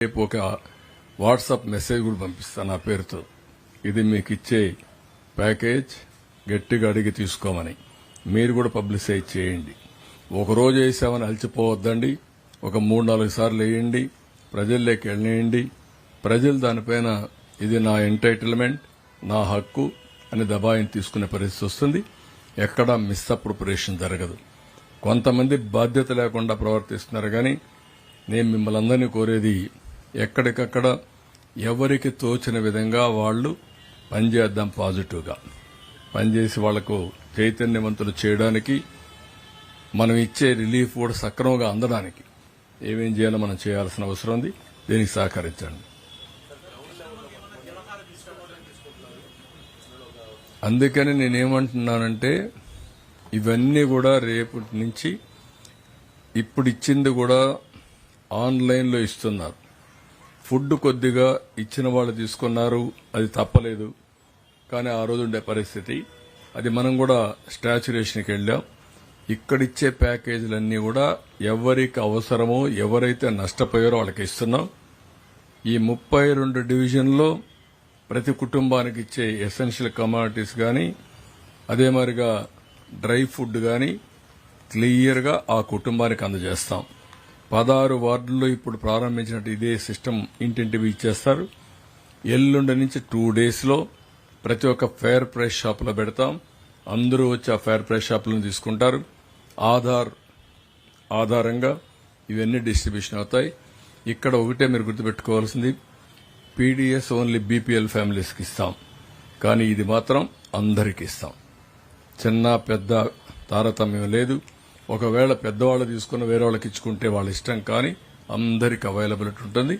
రేపు ఒక WhatsApp message కూడా పంపిస్తాను నా పేరుతో. ఇది మీకు ఇచ్చే ప్యాకేజ్, గట్టిగా అడిగి తీసుకోమని. మీరు కూడా పబ్లిసైజ్ చేయండి. ఒకరోజు వేసామని అలసిపోవద్దండి. ఒక 3-4 సార్లు వేయండి, ప్రజల్లోకి వెళ్ళేయండి. ప్రజలు దానిపైన ఇది నా ఎంటైటిల్మెంట్, నా హక్కు అని దబాయిని తీసుకునే పరిస్థితి వస్తుంది. ఎక్కడా మిస్అప్రోప్రియేషన్ జరగదు. కొంతమంది బాధ్యత లేకుండా ప్రవర్తిస్తున్నారు. కానీ నేను మిమ్మల్ని అందరినీ కోరేది, ఎక్కడికక్కడ ఎవరికి తోచిన విధంగా వాళ్లు పనిచేద్దాం. పాజిటివ్గా పనిచేసి వాళ్లకు చైతన్యవంతులు చేయడానికి, మనం ఇచ్చే రిలీఫ్ కూడా సక్రమంగా అందడానికి ఏమేం చేయాలో మనం చేయాల్సిన అవసరం ఉంది. దీనికి సహకరించండి. అందుకని నేనేమంటున్నానంటే, ఇవన్నీ కూడా రేపటి నుంచి, ఇప్పుడు ఇచ్చింది కూడా ఆన్లైన్లో ఇస్తున్నారు. ఫుడ్ కొద్దిగా ఇచ్చిన వాళ్ళు తీసుకున్నారు, అది తప్పలేదు. కానీ ఆ రోజు ఉండే పరిస్థితి అది. మనం కూడా స్టాచ్యురేషన్కి వెళ్ళాం. ఇక్కడిచ్చే ప్యాకేజీలన్నీ కూడా ఎవరికి అవసరమో, ఎవరైతే నష్టపోయారో వాళ్ళకి ఇస్తున్నాం. ఈ 32 డివిజన్లో ప్రతి కుటుంబానికి ఇచ్చే ఎసెన్షియల్ కమాడిటీస్ కానీ, అదే మరిగా డ్రై ఫుడ్ కానీ క్లియర్గా ఆ కుటుంబానికి అందజేస్తాం. 16 వార్డుల్లో ఇప్పుడు ప్రారంభించినట్టు ఇదే సిస్టమ్ ఇంటింటివి ఇచ్చేస్తారు. ఎల్లుండి నుంచి 2 డేస్లో ప్రతి ఒక్క ఫెయిర్ ప్రైస్ షాపులో పెడతాం. అందరూ వచ్చి ఆ ఫెయిర్ ప్రైస్ షాపులను తీసుకుంటారు. ఆధారంగా ఇవన్నీ డిస్ట్రిబ్యూషన్ అవుతాయి. ఇక్కడ ఒకటే మీరు గుర్తుపెట్టుకోవాల్సింది, పీడీఎస్ ఓన్లీ బీపీఎల్ ఫ్యామిలీస్కి ఇస్తాం. కానీ ఇది మాత్రం అందరికీ ఇస్తాం. చిన్న పెద్ద తారతమ్యం లేదు. ఒకవేళ పెద్దవాళ్ళు తీసుకుని వేరే వాళ్ళకి ఇచ్చుకుంటే వాళ్ళ ఇష్టం. కానీ అందరికి అవైలబిలిటీ ఉంటుంది,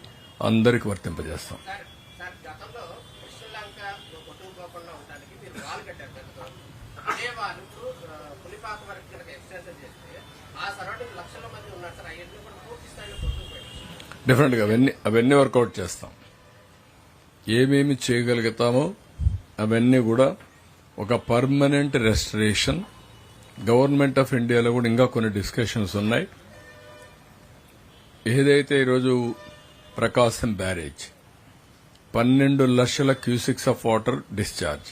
అందరికి వర్తింపజేస్తాం. డిఫరెంట్ గా అవన్నీ వర్కౌట్ చేస్తాం. ఏమేమి చేయగలుగుతామో అవన్నీ కూడా ఒక పర్మనెంట్ రెస్టరేషన్. గవర్నమెంట్ ఆఫ్ ఇండియాలో కూడా ఇంకా కొన్ని డిస్కషన్స్ ఉన్నాయి. ఏదైతే ఈరోజు ప్రకాశం బ్యారేజ్ 12 లక్షల క్యూసిక్స్ ఆఫ్ వాటర్ డిశ్చార్జ్.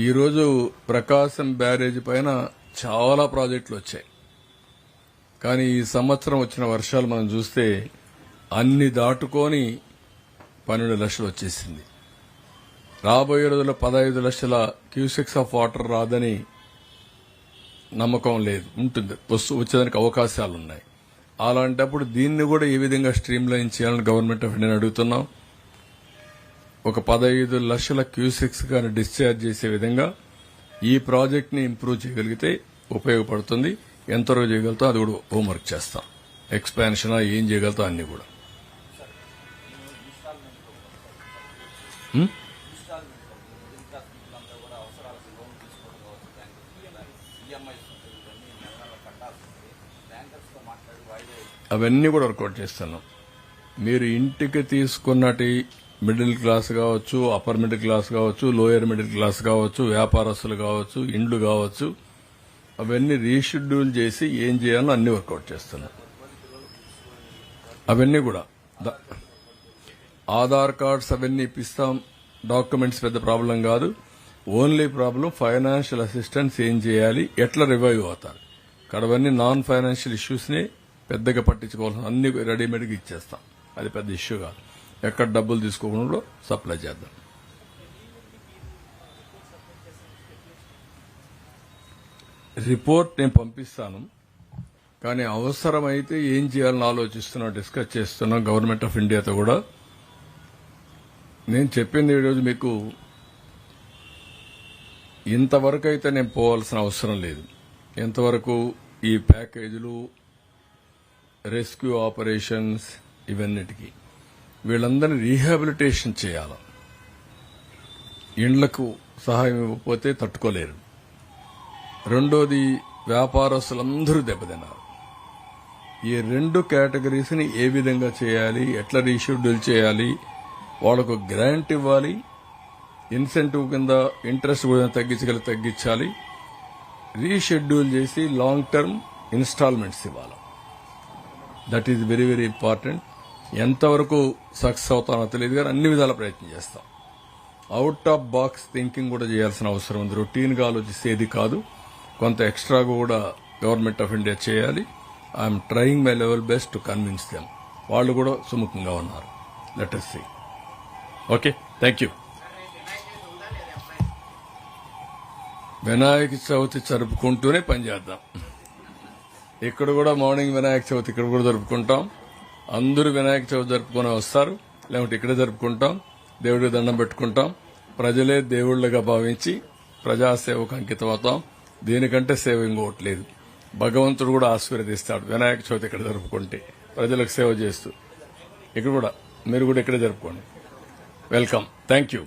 ఈరోజు ప్రకాశం బ్యారేజ్ పైన చాలా ప్రాజెక్టులు వచ్చాయి. కానీ ఈ సంవత్సరం వచ్చిన వర్షాలు మనం చూస్తే అన్ని దాటుకొని 12 లక్షలు వచ్చేసింది. రాబోయే రోజుల్లో 15 లక్షల క్యూసెక్స్ ఆఫ్ వాటర్ రాదని నమ్మకం లేదు, ఉంటుంది, వచ్చేదానికి అవకాశాలున్నాయి. అలాంటప్పుడు దీన్ని కూడా ఏ విధంగా స్ట్రీమ్ లైన్ చేయాలని గవర్నమెంట్ ఆఫ్ ఇండియాని అడుగుతున్నాం. ఒక 15 లక్షల క్యూసెక్స్ కానీ డిశ్చార్జ్ చేసే విధంగా ఈ ప్రాజెక్ట్ ని ఇంప్రూవ్ చేయగలిగితే ఉపయోగపడుతుంది. ఎంతవరకు చేయగలుగుతాం అది కూడా హోంవర్క్ చేస్తాం. ఎక్స్పాన్షన్ ఏం చేయగలుగుతాం అన్ని కూడా. అవన్నీ కూడా వర్కౌట్ చేస్తున్నాం. మీరు ఇంటికి తీసుకున్నటి మిడిల్ క్లాస్ కావచ్చు, అప్పర్ మిడిల్ క్లాస్ కావచ్చు, లోయర్ మిడిల్ క్లాస్ కావచ్చు, వ్యాపారస్తులు కావచ్చు, ఇండ్లు కావచ్చు, అవన్నీ రీషెడ్యూల్ చేసి ఏం చేయాలో అన్ని వర్కౌట్ చేస్తున్నాం. అవన్నీ కూడా ఆధార్ కార్డ్స్ అవన్నీ ఇప్పిస్తాం. డాక్యుమెంట్స్ పెద్ద ప్రాబ్లం కాదు. ఓన్లీ ప్రాబ్లం ఫైనాన్షియల్ అసిస్టెన్స్ ఏం చేయాలి, ఎట్లా రివైవ్ అవుతారు. కడవన్నీ నాన్ ఫైనాన్షియల్ ఇష్యూస్ ని పెద్దగా పట్టించుకోవాల్సిన అన్ని రెడీమేడ్గా ఇచ్చేస్తాం. అది పెద్ద ఇష్యూ కాదు. ఎక్కడ డబ్బులు తీసుకోకుండా సప్లై చేద్దాం. రిపోర్ట్ నేను పంపిస్తాను. కానీ అవసరమైతే ఏం చేయాలని ఆలోచిస్తున్నాం, డిస్కస్ చేస్తున్నాం గవర్నమెంట్ ఆఫ్ ఇండియాతో కూడా. నేను చెప్పింది ఈరోజు మీకు ఇంతవరకు అయితే నేను పోవాల్సిన అవసరం లేదు. ఎంతవరకు ఈ ప్యాకేజీలు, రెస్క్యూ ఆపరేషన్స్, ఇవన్నిటికీ వీళ్ళందరినీ రీహాబిలిటేషన్ చేయాలి. ఇండ్లకు సహాయం ఇవ్వకపోతే తట్టుకోలేరు. రెండోది, వ్యాపారస్తులందరూ దెబ్బతిన్నారు. ఈ 2 కేటగిరీస్ ని ఏ విధంగా చేయాలి, ఎట్లా రీషెడ్యూల్ చేయాలి, వాళ్లకు గ్రాంట్ ఇవ్వాలి, ఇన్సెంటివ్ కింద ఇంట్రెస్ట్ కూడా తగ్గించాలి, రీషెడ్యూల్ చేసి లాంగ్ టర్మ్ ఇన్స్టాల్మెంట్స్ ఇవ్వాలి. That is very very important. ఎంతవరకు సక్సెస్ అవుతానో తెలియదు కానీ అన్ని విధాల ప్రయత్నం చేస్తాం. అవుట్ ఆఫ్ బాక్స్ థింకింగ్ కూడా చేయాల్సిన అవసరం ఉంది. రొటీన్గా ఆలోచిస్తేది కాదు, కొంత ఎక్స్ట్రాగా కూడా గవర్నమెంట్ ఆఫ్ ఇండియా చేయాలి. I'm trying my level best to convince them. వాళ్ళు కూడా సుముఖంగా ఉన్నారు. Let us see. Okay, thank you. Vinayaka Chavithi జరుపుకుంటూనే పనిచేద్దాం. ఇక్కడ కూడా మార్నింగ్ వినాయక చవితి ఇక్కడ కూడా జరుపుకుంటాం. అందరూ వినాయక చవితి జరుపుకొని వస్తారు, లేకుంటే ఇక్కడే జరుపుకుంటాం. దేవుడికి దండం పెట్టుకుంటాం. ప్రజలే దేవుళ్లుగా భావించి ప్రజాసేవకు అంకితం అవుతాం. దీనికంటే సేవ ఇంకోట్లేదు. భగవంతుడు కూడా ఆశీర్వదిస్తాడు వినాయక చవితి ఇక్కడ జరుపుకుంటే, ప్రజలకు సేవ చేస్తూ. ఇక్కడ కూడా మీరు కూడా ఇక్కడే జరుపుకోండి. వెల్కమ్. Thank you.